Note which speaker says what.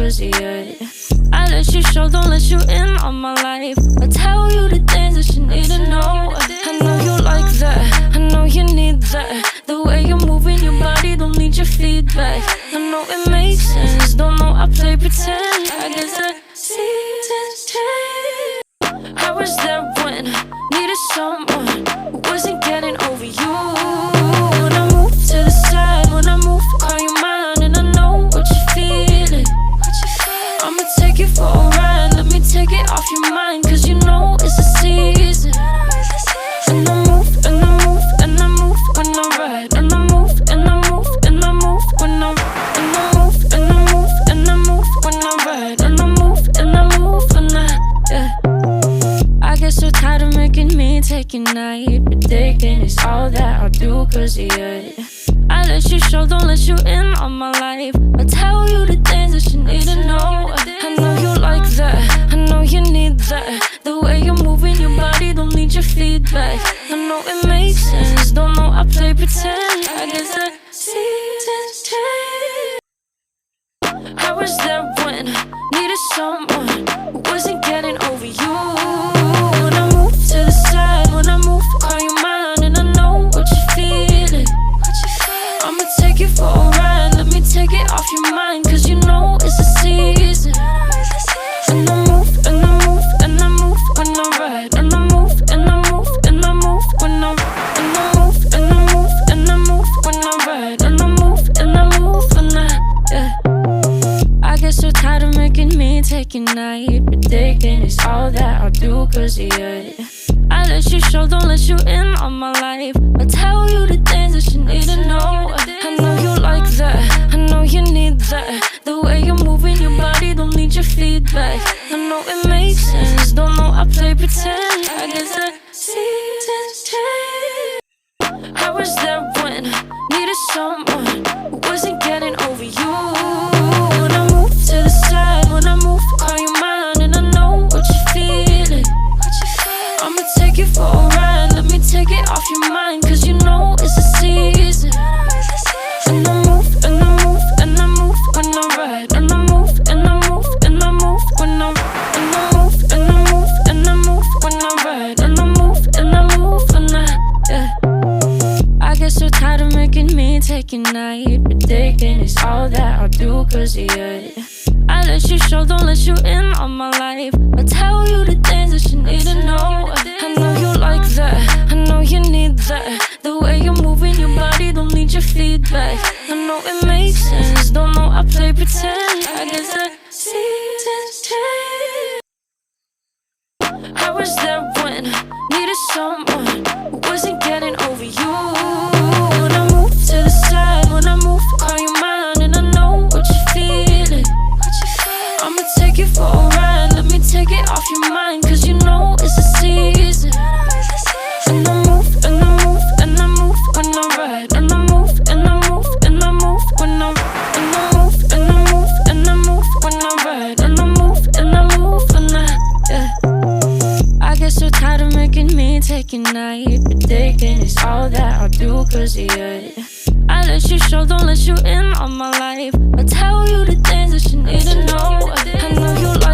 Speaker 1: cause of you. I let you show, don't let you in on my life. I tell you the things that you need to know. I know you like that, I know you need that. The way you're moving your body, don't need your feedback. I know it makes sense, don't know I play pretend. I guess the seasons change. I was there when I needed someone who wasn't getting over you. When I move to the side, when I move, call you mine, and I know what you're feeling. I'ma take you for a ride, let me take it off your mind, cause you know it's a season. And I move, and I move, and I move when I ride. And I move, and I move, and I move when I ride. And I move, and I move, and I move when I ride. And I move, and I move when I get so tired of making me take a night, but thinking it's all that I'll do cause of you. I let you show, don't let you in on my life. I tell you the things that you need to know. I know you like that, I know you need that. The way you're moving your body, don't need your feedback. I know it makes sense, don't know I play pretend. I guess the seasons change. I was there when I needed someone who wasn't getting over you. When I move to the side, when I move, call you mine, and I know what you're feeling. I'ma take you for a ride, let me take it off your mind, cause you know it's a season. And I move, and I move, and I move when I ride. And I move, and I move, and I move when I ride. And I move, and I move, and I move when I ride. And I move, and I move when I get so tired of making me take a night, but thinking it's all that I'll do cause of you. I let you show, don't let you in on my life. I tell you the things that you need to know. I know you like that, I know you need that. The way you're moving your body, don't need your feedback. I know it makes sense, don't know I play pretend. I guess the seasons change. I was there when I needed someone who wasn't getting over you. When I move to the side, when I move, call you mine, and I know what you're feeling. I'ma take you for a ride, let me take it off your mind, cause you know it's a season. And I move, and I move, and I move when I ride. And I move, and I move, and I move when I ride. And I move, and I move, and I move when I ride. And I move, and I move when I get so tired of making me take a night, but thinking it's all that I'll do cause of you. I let you show, don't let you in on my life. I tell you the things that you need to know. I know you like that, I know you need that. The way you're moving your body, don't need your feedback. I know it makes sense, don't know I play pretend. I guess the seasons change. I was there when I needed someone who wasn't getting over you. When I move to the side, when I move, call you mine, and I know what you're feeling. I'ma take you for a ride, let me take it off your mind, cause you know it's a season. And I move, and I move, and I move when I ride. And I move, and I move, and I move when I ride. And I move, and I move, and I move when I ride. And I move, and I move when I get so tired of making me take a night, but thinking it's all that I'll do cause of you. I let you show, don't let you in on my life. I tell you the things that you need to know. I know you like